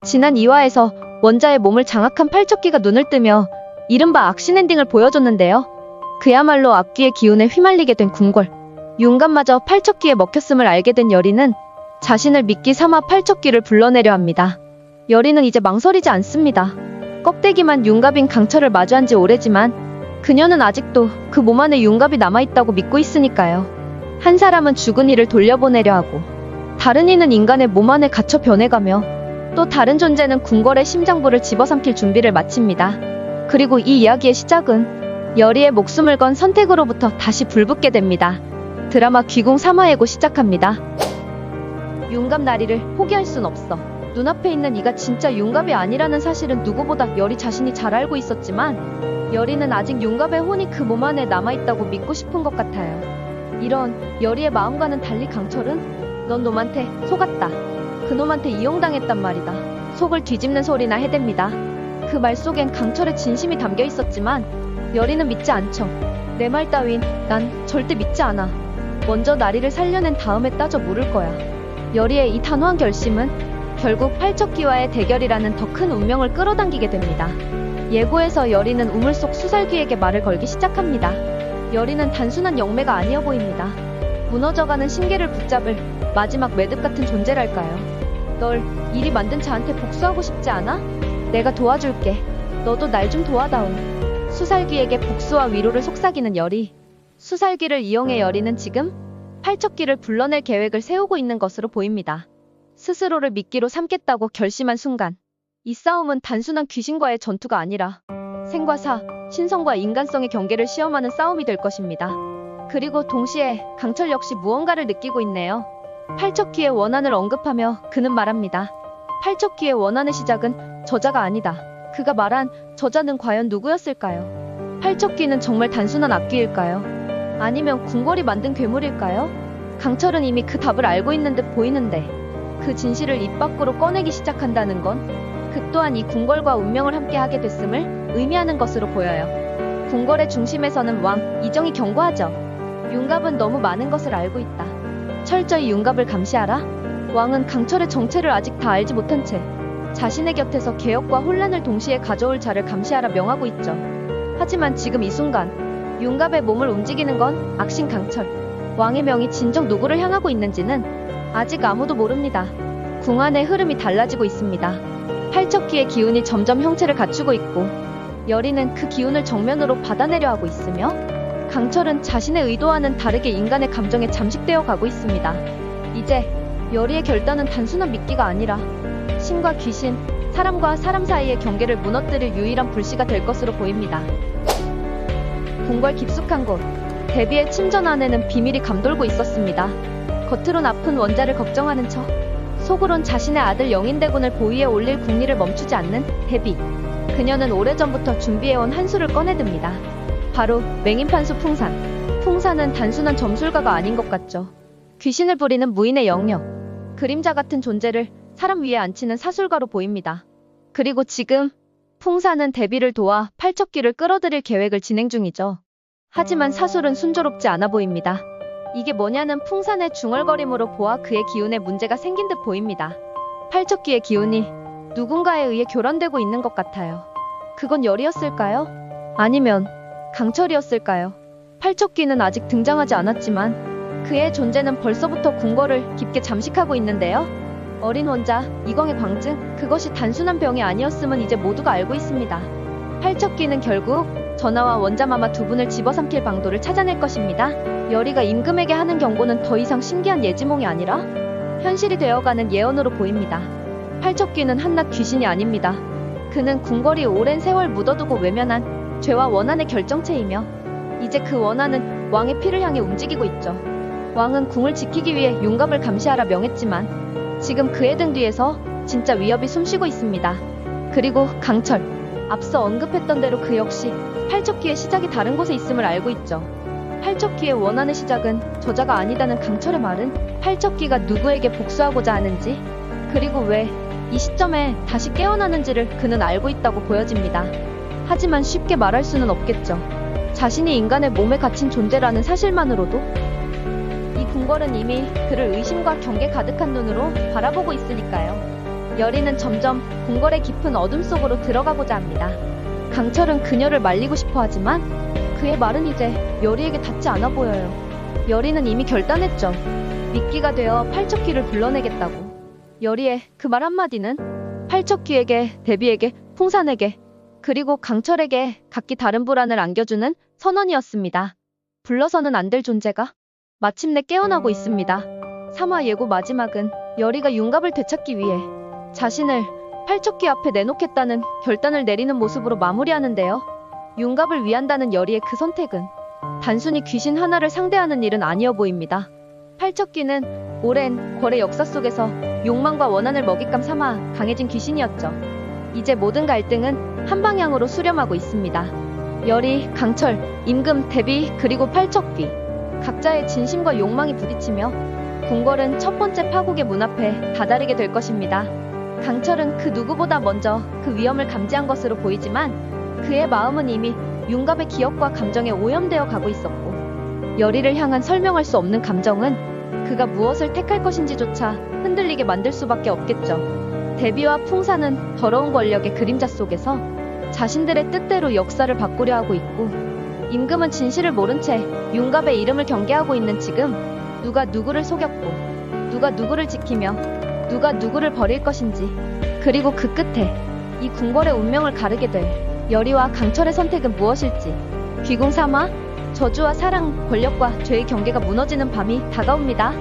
지난 2화에서 원자의 몸을 장악한 팔척기가 눈을 뜨며 이른바 악신 엔딩을 보여줬는데요. 그야말로 악귀의 기운에 휘말리게 된 궁궐. 윤감마저 팔척기에 먹혔음을 알게 된 여리는 자신을 미끼 삼아 팔척기를 불러내려 합니다. 여리는 이제 망설이지 않습니다. 껍데기만 윤갑인 강철을 마주한 지 오래지만 그녀는 아직도 그 몸 안에 윤갑이 남아있다고 믿고 있으니까요. 한 사람은 죽은 이를 돌려보내려 하고 다른 이는 인간의 몸 안에 갇혀 변해가며 또 다른 존재는 궁궐의 심장부를 집어삼킬 준비를 마칩니다. 그리고 이 이야기의 시작은 여리의 목숨을 건 선택으로부터 다시 불붙게 됩니다. 드라마 귀궁 3화 예고 시작합니다. 윤갑 나리를 포기할 순 없어. 눈앞에 있는 이가 진짜 윤갑이 아니라는 사실은 누구보다 여리 자신이 잘 알고 있었지만 여리는 아직 윤갑의 혼이 그 몸 안에 남아있다고 믿고 싶은 것 같아요. 이런 여리의 마음과는 달리 강철은 넌 놈한테 속았다. 그놈한테 이용당했단 말이다. 속을 뒤집는 소리나 해댑니다. 그 말 속엔 강철의 진심이 담겨 있었지만 여리는 믿지 않죠. 내 말 따윈 난 절대 믿지 않아. 먼저 나리를 살려낸 다음에 따져 물을 거야. 여리의 이 단호한 결심은 결국 팔척기와의 대결이라는 더 큰 운명을 끌어당기게 됩니다. 예고에서 여리는 우물 속 수살귀에게 말을 걸기 시작합니다. 여리는 단순한 영매가 아니어 보입니다. 무너져가는 신계를 붙잡을 마지막 매듭 같은 존재랄까요. 널 이리 만든 자한테 복수하고 싶지 않아? 내가 도와줄게. 너도 날 좀 도와다오. 수살귀에게 복수와 위로를 속삭이는 여리. 수살귀를 이용해 여리는 지금 팔척기를 불러낼 계획을 세우고 있는 것으로 보입니다. 스스로를 미끼로 삼겠다고 결심한 순간 이 싸움은 단순한 귀신과의 전투가 아니라 생과 사, 신성과 인간성의 경계를 시험하는 싸움이 될 것입니다. 그리고 동시에 강철 역시 무언가를 느끼고 있네요. 팔척기의 원한을 언급하며 그는 말합니다. 팔척기의 원한의 시작은 저자가 아니다. 그가 말한 저자는 과연 누구였을까요? 팔척기는 정말 단순한 악귀일까요? 아니면 궁궐이 만든 괴물일까요? 강철은 이미 그 답을 알고 있는 듯 보이는데 그 진실을 입 밖으로 꺼내기 시작한다는 건 그 또한 이 궁궐과 운명을 함께하게 됐음을 의미하는 것으로 보여요. 궁궐의 중심에서는 왕, 이정이 경고하죠. 윤갑은 너무 많은 것을 알고 있다. 철저히 윤갑을 감시하라. 왕은 강철의 정체를 아직 다 알지 못한 채 자신의 곁에서 개혁과 혼란을 동시에 가져올 자를 감시하라 명하고 있죠. 하지만 지금 이 순간 윤갑의 몸을 움직이는 건 악신 강철. 왕의 명이 진정 누구를 향하고 있는지는 아직 아무도 모릅니다. 궁 안의 흐름이 달라지고 있습니다. 팔척기의 기운이 점점 형체를 갖추고 있고 여리는 그 기운을 정면으로 받아내려 하고 있으며 강철은 자신의 의도와는 다르게 인간의 감정에 잠식되어 가고 있습니다. 이제 여리의 결단은 단순한 미끼가 아니라 신과 귀신, 사람과 사람 사이의 경계를 무너뜨릴 유일한 불씨가 될 것으로 보입니다. 궁궐 깊숙한 곳, 데비의 침전 안에는 비밀이 감돌고 있었습니다. 겉으론 아픈 원자를 걱정하는 척 속으론 자신의 아들 영인대군을 보위에 올릴 궁리를 멈추지 않는 데비. 그녀는 오래전부터 준비해온 한 수를 꺼내듭니다. 바로 맹인판수 풍산. 풍산은 단순한 점술가가 아닌 것 같죠. 귀신을 부리는 무인의 영역, 그림자 같은 존재를 사람 위에 앉히는 사술가로 보입니다. 그리고 지금 풍산은 데비를 도와 팔척기를 끌어들일 계획을 진행 중이죠. 하지만 사술은 순조롭지 않아 보입니다. 이게 뭐냐는 풍산의 중얼거림으로 보아 그의 기운에 문제가 생긴 듯 보입니다. 팔척기의 기운이 누군가에 의해 교란되고 있는 것 같아요. 그건 여리였을까요? 아니면 강철이었을까요? 팔척기는 아직 등장하지 않았지만 그의 존재는 벌써부터 궁궐을 깊게 잠식하고 있는데요. 어린 원자, 이광의 광증, 그것이 단순한 병이 아니었음은 이제 모두가 알고 있습니다. 팔척기는 결국 전하와 원자마마 두 분을 집어삼킬 방도를 찾아낼 것입니다. 여리가 임금에게 하는 경고는 더 이상 신기한 예지몽이 아니라 현실이 되어가는 예언으로 보입니다. 팔척기는 한낱 귀신이 아닙니다. 그는 궁궐이 오랜 세월 묻어두고 외면한 죄와 원한의 결정체이며 이제 그 원한은 왕의 피를 향해 움직이고 있죠. 왕은 궁을 지키기 위해 윤갑을 감시하라 명했지만 지금 그의 등 뒤에서 진짜 위협이 숨쉬고 있습니다. 그리고 강철, 앞서 언급했던 대로 그 역시 팔척기의 시작이 다른 곳에 있음을 알고 있죠. 팔척기의 원한의 시작은 저자가 아니다는 강철의 말은 팔척기가 누구에게 복수하고자 하는지 그리고 왜 이 시점에 다시 깨어나는지를 그는 알고 있다고 보여집니다. 하지만 쉽게 말할 수는 없겠죠. 자신이 인간의 몸에 갇힌 존재라는 사실만으로도 이 궁궐은 이미 그를 의심과 경계 가득한 눈으로 바라보고 있으니까요. 여리는 점점 궁궐의 깊은 어둠 속으로 들어가고자 합니다. 강철은 그녀를 말리고 싶어 하지만 그의 말은 이제 여리에게 닿지 않아 보여요. 여리는 이미 결단했죠. 미끼가 되어 팔척귀를 불러내겠다고. 여리의 그 말 한마디는 팔척귀에게, 대비에게, 풍산에게, 그리고 강철에게 각기 다른 불안을 안겨주는 선언이었습니다. 불러서는 안 될 존재가 마침내 깨어나고 있습니다. 3화 예고 마지막은 여리가 윤갑을 되찾기 위해 자신을 팔척귀 앞에 내놓겠다는 결단을 내리는 모습으로 마무리하는데요. 윤갑을 위한다는 여리의 그 선택은 단순히 귀신 하나를 상대하는 일은 아니어 보입니다. 팔척귀는 오랜 거래 역사 속에서 욕망과 원한을 먹잇감 삼아 강해진 귀신이었죠. 이제 모든 갈등은 한 방향으로 수렴하고 있습니다. 여리, 강철, 임금, 대비, 그리고 팔척귀. 각자의 진심과 욕망이 부딪히며 궁궐은 첫 번째 파국의 문 앞에 다다르게 될 것입니다. 강철은 그 누구보다 먼저 그 위험을 감지한 것으로 보이지만 그의 마음은 이미 윤갑의 기억과 감정에 오염되어 가고 있었고, 여리를 향한 설명할 수 없는 감정은 그가 무엇을 택할 것인지조차 흔들리게 만들 수밖에 없겠죠. 대비와 풍사는 더러운 권력의 그림자 속에서 자신들의 뜻대로 역사를 바꾸려 하고 있고, 임금은 진실을 모른 채 윤갑의 이름을 경계하고 있는 지금 누가 누구를 속였고 누가 누구를 지키며 누가 누구를 버릴 것인지, 그리고 그 끝에 이 궁궐의 운명을 가르게 될 여리와 강철의 선택은 무엇일지. 귀궁 3화 저주와 사랑, 권력과 죄의 경계가 무너지는 밤이 다가옵니다.